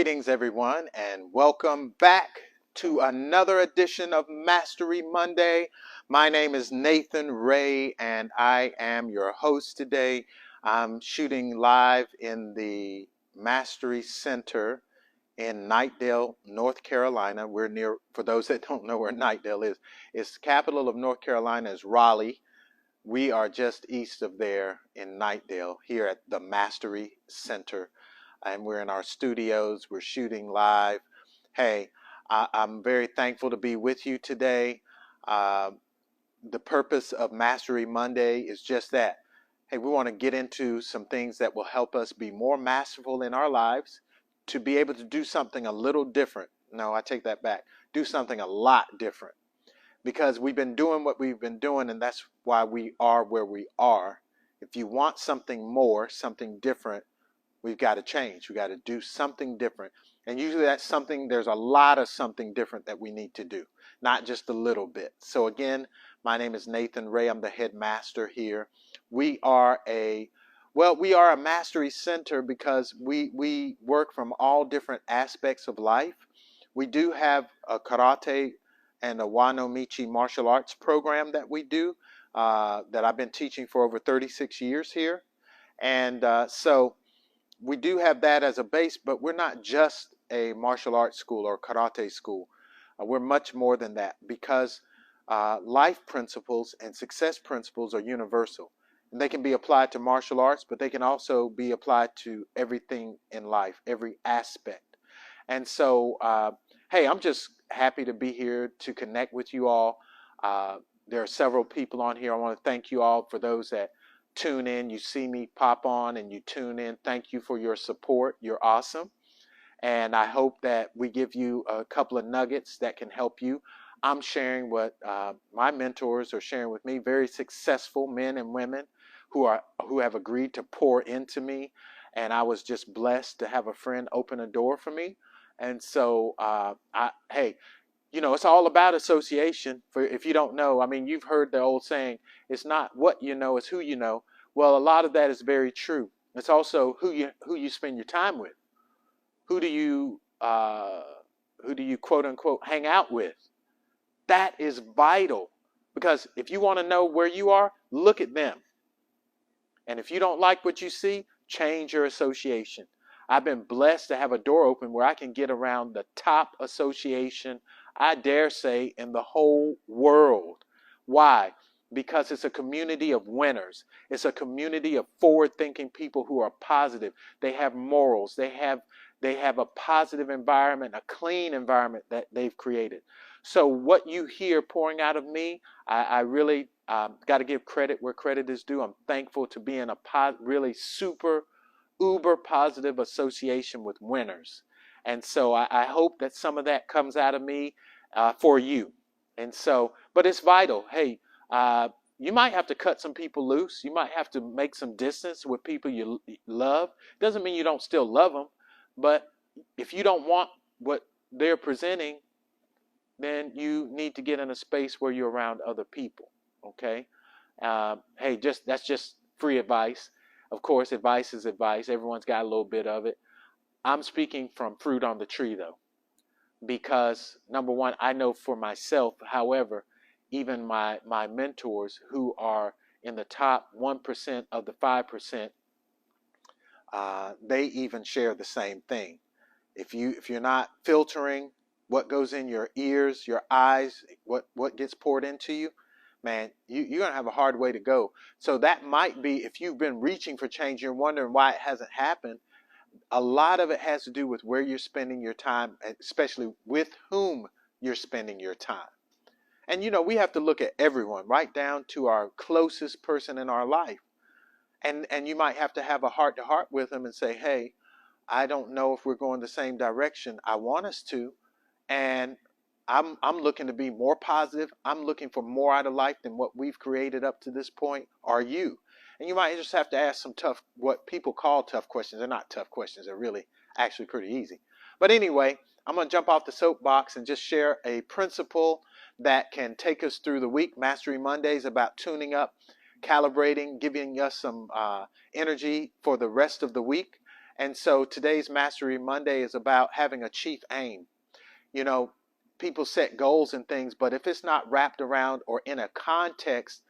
Greetings, everyone, and welcome back to another edition of Mastery Monday. My name is Nathan Ray, and I am your host today. I'm shooting live in the Mastery Center in Knightdale, North Carolina. We're near, for those that don't know where Knightdale is, it's the capital of North Carolina is Raleigh. We are just east of there in Knightdale here at the Mastery Center, and we're in our studios. We're shooting live. Hey, I'm very thankful to be with you today. Uh, the purpose of Mastery Monday is just that. Hey, we want to get into some things that will help us be more masterful in our lives, to be able to do something a little different. No, I take that back. Do something a lot different, because we've been doing what we've been doing, and that's why we are where we are. If you want something more, something different, we've got to change. We've got to do something different. And usually that's something, there's a lot of something different that we need to do, not just a little bit. So again, my name is Nathan Ray. I'm the headmaster here. We are a mastery center because we work from all different aspects of life. We do have a karate and a Wanomichi martial arts program that we do, that I've been teaching for over 36 years here. And so we do have that as a base, but we're not just a martial arts school or karate school. We're much more than that, because life principles and success principles are universal. And they can be applied to martial arts, but they can also be applied to everything in life, every aspect. And so, hey, I'm just happy to be here to connect with you all. There are several people on here. I want to thank you all for those that tune in. You see me pop on and you tune in. Thank you for your support. You're awesome. And I hope that we give you a couple of nuggets that can help you. I'm sharing what my mentors are sharing with me, very successful men and women who have agreed to pour into me. And I was just blessed to have a friend open a door for me. And so, hey, it's all about association. For if you don't know, I mean, you've heard the old saying, it's not what you know, it's who you know. Well, a lot of that is very true. It's also who you spend your time with. Who do you quote unquote hang out with? That is vital, because if you want to know where you are, look at them. And if you don't like what you see, change your association. I've been blessed to have a door open where I can get around the top association, I dare say, in the whole world. Why? Because it's a community of winners. It's a community of forward-thinking people who are positive. They have morals. They have a positive environment, a clean environment that they've created. So what you hear pouring out of me, I really got to give credit where credit is due. I'm thankful to be in a really super uber positive association with winners. And so I hope that some of that comes out of me for you. And so, but it's vital. Hey, you might have to cut some people loose. You might have to make some distance with people you love. Doesn't mean you don't still love them. But if you don't want what they're presenting, then you need to get in a space where you're around other people. Okay? Hey, that's just free advice. Of course, advice is advice. Everyone's got a little bit of it. I'm speaking from fruit on the tree, though, because number one, I know for myself, however, even my mentors who are in the top 1% of the 5%, they even share the same thing. If you're not filtering what goes in your ears, your eyes, what gets poured into you, man, you're going to have a hard way to go. So that might be, if you've been reaching for change, you're wondering why it hasn't happened. A lot of it has to do with where you're spending your time, especially with whom you're spending your time. And we have to look at everyone, right down to our closest person in our life. And you might have to have a heart-to-heart with them and say, hey, I don't know if we're going the same direction. I want us to. And I'm looking to be more positive. I'm looking for more out of life than what we've created up to this point. Are you? And you might just have to ask some tough, what people call tough questions. They're not tough questions. They're really actually pretty easy. But anyway, I'm going to jump off the soapbox and just share a principle that can take us through the week. Mastery Mondays about tuning up, calibrating, giving us some energy for the rest of the week. And so today's Mastery Monday is about having a chief aim. You know, people set goals and things, but if it's not wrapped around or in a context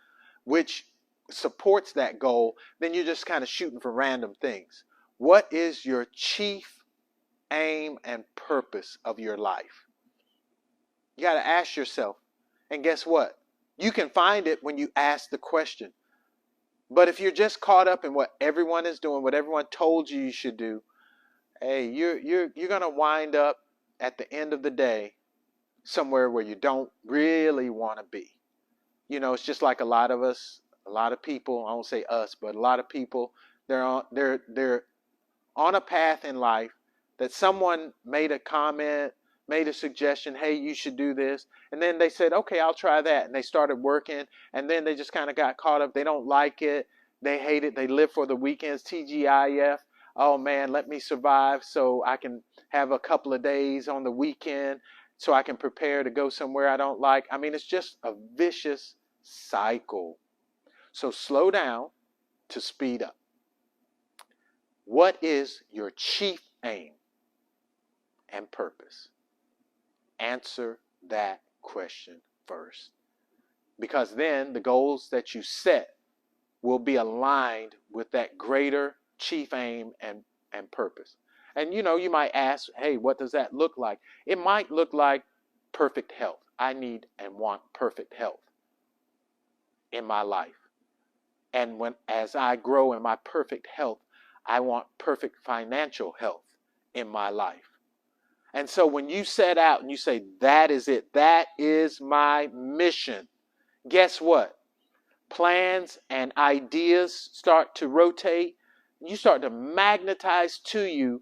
which supports that goal, then you're just kind of shooting for random things. What is your chief aim and purpose of your life? You got to ask yourself. And guess what? You can find it when you ask the question. But if you're just caught up in what everyone is doing, what everyone told you you should do, hey, you're going to wind up at the end of the day somewhere where you don't really want to be. You know, it's just like a lot of us, a lot of people, I won't say us, but a lot of people, they're on a path in life that someone made a comment, made a suggestion, hey, you should do this. And then they said, okay, I'll try that. And they started working. And then they just kind of got caught up. They don't like it. They hate it. They live for the weekends, TGIF. Oh, man, let me survive so I can have a couple of days on the weekend so I can prepare to go somewhere I don't like. I mean, it's just a vicious cycle. So slow down to speed up. What is your chief aim and purpose? Answer that question first. Because then the goals that you set will be aligned with that greater chief aim and purpose. And you know, you might ask, hey, what does that look like? It might look like perfect health. I need and want perfect health in my life. And as I grow in my perfect health, I want perfect financial health in my life. And so when you set out and you say, that is it, that is my mission, guess what? Plans and ideas start to rotate. You start to magnetize to you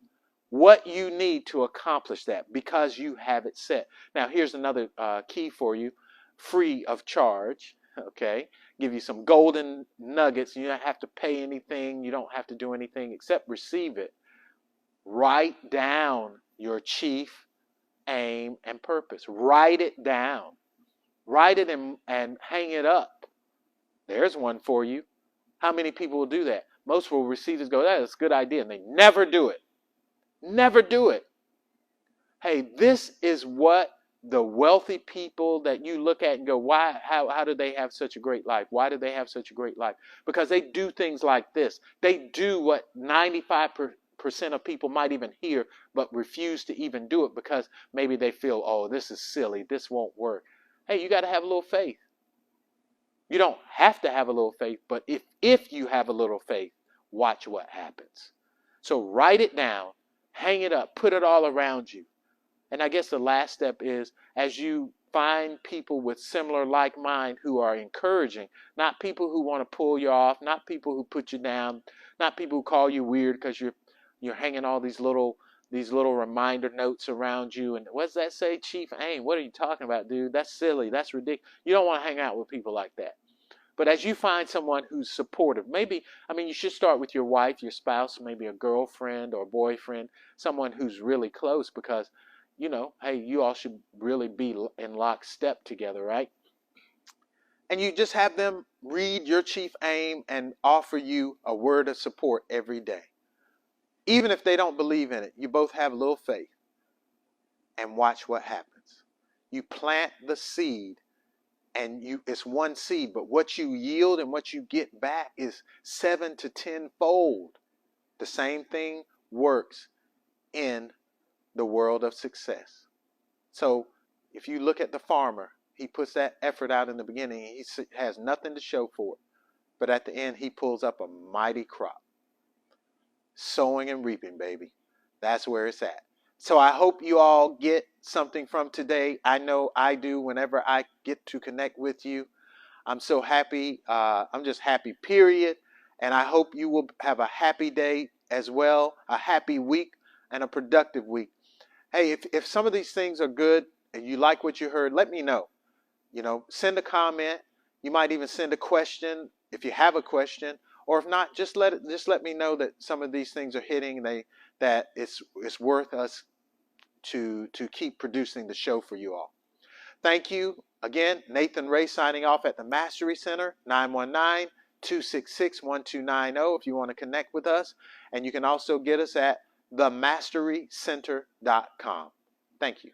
what you need to accomplish that because you have it set. Now, here's another key for you, free of charge, okay? Give you some golden nuggets. You don't have to pay anything. You don't have to do anything except receive it. Write down your chief aim and purpose. Write it down. Write it and hang it up. There's one for you. How many people will do that? Most will receive this, go, that's a good idea, and they never do it. Never do it. Hey, this is what the wealthy people that you look at and go, why, how do they have such a great life? Why do they have such a great life? Because they do things like this. They do what 95% of people might even hear, but refuse to even do it because maybe they feel, oh, this is silly. This won't work. Hey, you got to have a little faith. You don't have to have a little faith, but if you have a little faith, watch what happens. So write it down, hang it up, put it all around you. And I guess the last step is as you find people with similar like mind who are encouraging, not people who want to pull you off, not people who put you down, not people who call you weird because you're hanging all these little reminder notes around you. And what does that say? Chief aim. What are you talking about, dude? That's silly. That's ridiculous. You don't want to hang out with people like that. But as you find someone who's supportive, maybe, you should start with your wife, your spouse, maybe a girlfriend or boyfriend, someone who's really close because, hey, you all should really be in lockstep together, right? And you just have them read your chief aim and offer you a word of support every day. Even if they don't believe in it, you both have a little faith and watch what happens. You plant the seed and it's one seed, but what you yield and what you get back is 7 to 10 fold. The same thing works in the world of success. So if you look at the farmer, he puts that effort out in the beginning. He has nothing to show for it. But at the end, he pulls up a mighty crop. Sowing and reaping, baby. That's where it's at. So I hope you all get something from today. I know I do whenever I get to connect with you. I'm so happy. I'm just happy, period. And I hope you will have a happy day as well, a happy week, and a productive week. Hey, if some of these things are good and you like what you heard, let me know. Send a comment. You might even send a question if you have a question. Or if not, just let me know that some of these things are hitting. That it's worth us to keep producing the show for you all. Thank you again, Nathan Ray signing off at the Mastery Center, 919 266-1290 if you want to connect with us. And you can also get us at themasterycenter.com. Thank you.